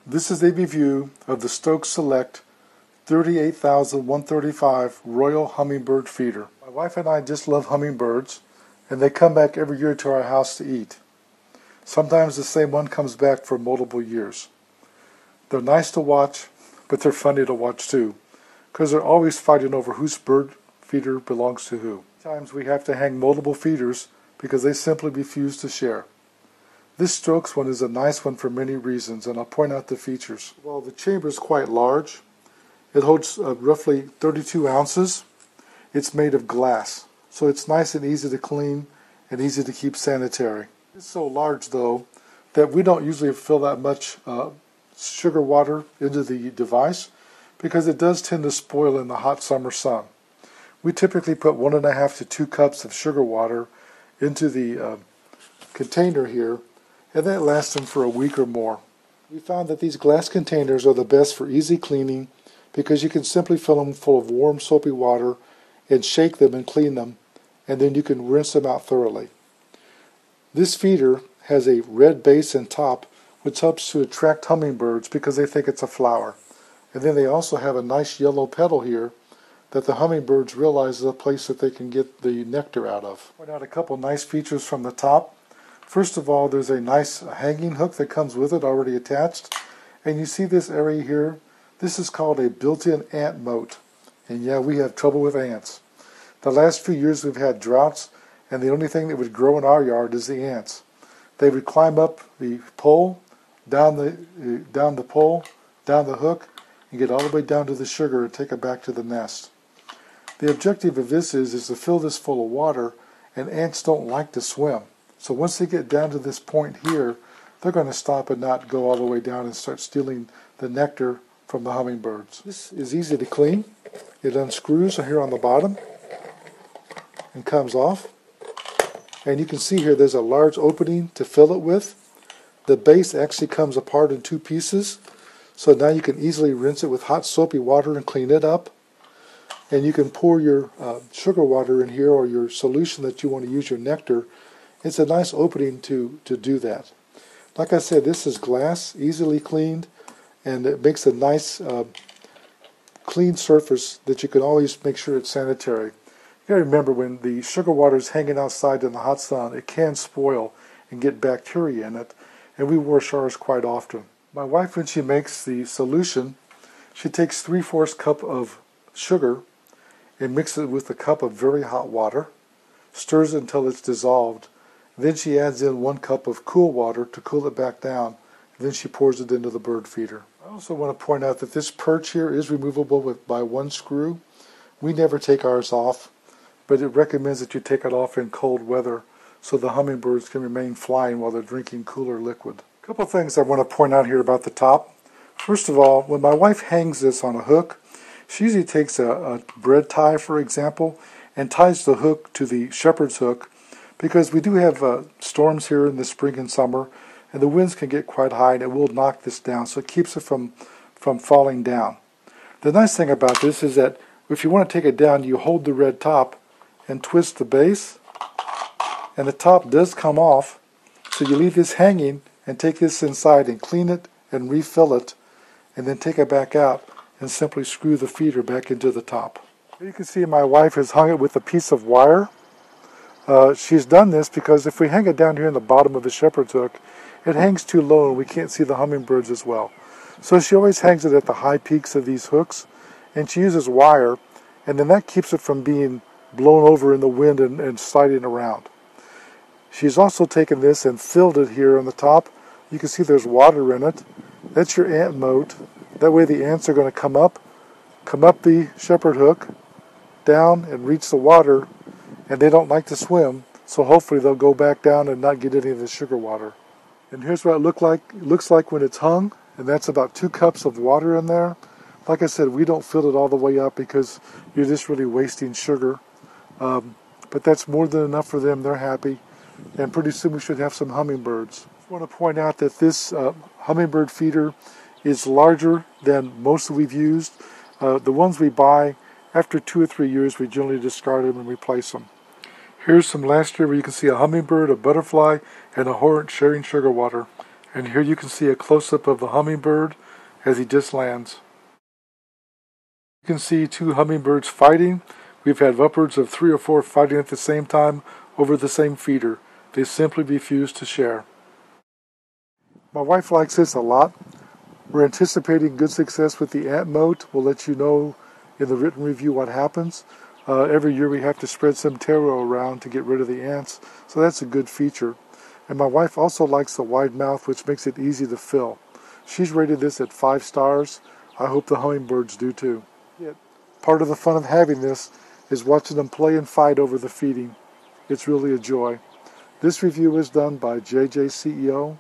This is a review of the Stokes Select 38,135 Royal Hummingbird feeder. My wife and I just love hummingbirds, and they come back every year to our house to eat. Sometimes the same one comes back for multiple years. They're nice to watch, but they're funny to watch too, because they're always fighting over whose bird feeder belongs to who. Sometimes we have to hang multiple feeders because they simply refuse to share. This Stokes one is a nice one for many reasons, and I'll point out the features. Well, the chamber is quite large. It holds roughly 32 ounces. It's made of glass, so it's nice and easy to clean and easy to keep sanitary. It's so large, though, that we don't usually fill that much sugar water into the device because it does tend to spoil in the hot summer sun. We typically put 1.5 to 2 cups of sugar water into the container here, and that lasts them for a week or more. We found that these glass containers are the best for easy cleaning because you can simply fill them full of warm soapy water and shake them and clean them, and then you can rinse them out thoroughly. This feeder has a red base and top, which helps to attract hummingbirds because they think it's a flower. And then they also have a nice yellow petal here that the hummingbirds realize is a place that they can get the nectar out of. Point out a couple nice features from the top. First of all, there's a nice hanging hook that comes with it already attached. And you see this area here? This is called a built-in ant moat. And yeah, we have trouble with ants. The last few years we've had droughts, and the only thing that would grow in our yard is the ants. They would climb up the pole, down the pole, down the hook, and get all the way down to the sugar and take it back to the nest. The objective of this is to fill this full of water, and ants don't like to swim. So once they get down to this point here, they're going to stop and not go all the way down and start stealing the nectar from the hummingbirds. This is easy to clean. It unscrews here on the bottom and comes off. And you can see here there's a large opening to fill it with. The base actually comes apart in 2 pieces. So now you can easily rinse it with hot soapy water and clean it up. And you can pour your sugar water in here, or your solution that you want to use your nectar. It's a nice opening to do that. Like I said, this is glass, easily cleaned, and it makes a nice clean surface that you can always make sure it's sanitary. You gotta remember, when the sugar water is hanging outside in the hot sun, it can spoil and get bacteria in it, and we wash ours quite often. My wife, when she makes the solution, she takes 3/4 cup of sugar and mixes it with a cup of very hot water, stirs it until it's dissolved. Then she adds in 1 cup of cool water to cool it back down, and then she pours it into the bird feeder. I also want to point out that this perch here is removable by 1 screw. We never take ours off, but it recommends that you take it off in cold weather so the hummingbirds can remain flying while they're drinking cooler liquid. A couple things I want to point out here about the top. First of all, when my wife hangs this on a hook, she usually takes a bread tie, for example, and ties the hook to the shepherd's hook, because we do have storms here in the spring and summer, and the winds can get quite high, and it will knock this down, so it keeps it from falling down. The nice thing about this is that if you want to take it down, you hold the red top and twist the base, and the top does come off, so you leave this hanging and take this inside and clean it and refill it, and then take it back out and simply screw the feeder back into the top. Here you can see my wife has hung it with a piece of wire. She's done this because if we hang it down here in the bottom of the shepherd's hook, it hangs too low and we can't see the hummingbirds as well. So she always hangs it at the high peaks of these hooks, and she uses wire, and then that keeps it from being blown over in the wind and sliding around. She's also taken this and filled it here on the top. You can see there's water in it. That's your ant moat. That way the ants are going to come up the shepherd hook, down and reach the water, and they don't like to swim, so hopefully they'll go back down and not get any of the sugar water. And here's what it looks like when it's hung, and that's about 2 cups of water in there. Like I said, we don't fill it all the way up because you're just really wasting sugar. But that's more than enough for them. They're happy, and pretty soon we should have some hummingbirds. I want to point out that this hummingbird feeder is larger than most that we've used. The ones we buy, after 2 or 3 years, we generally discard them and replace them. Here's some last year where you can see a hummingbird, a butterfly, and a hornet sharing sugar water. And here you can see a close-up of the hummingbird as he just lands. You can see two hummingbirds fighting. We've had upwards of 3 or 4 fighting at the same time over the same feeder. They simply refuse to share. My wife likes this a lot. We're anticipating good success with the ant moat. We'll let you know in the written review what happens. Every year we have to spread some taro around to get rid of the ants, so that's a good feature. And my wife also likes the wide mouth, which makes it easy to fill. She's rated this at 5 stars. I hope the hummingbirds do too. Part of the fun of having this is watching them play and fight over the feeding. It's really a joy. This review is done by jjceo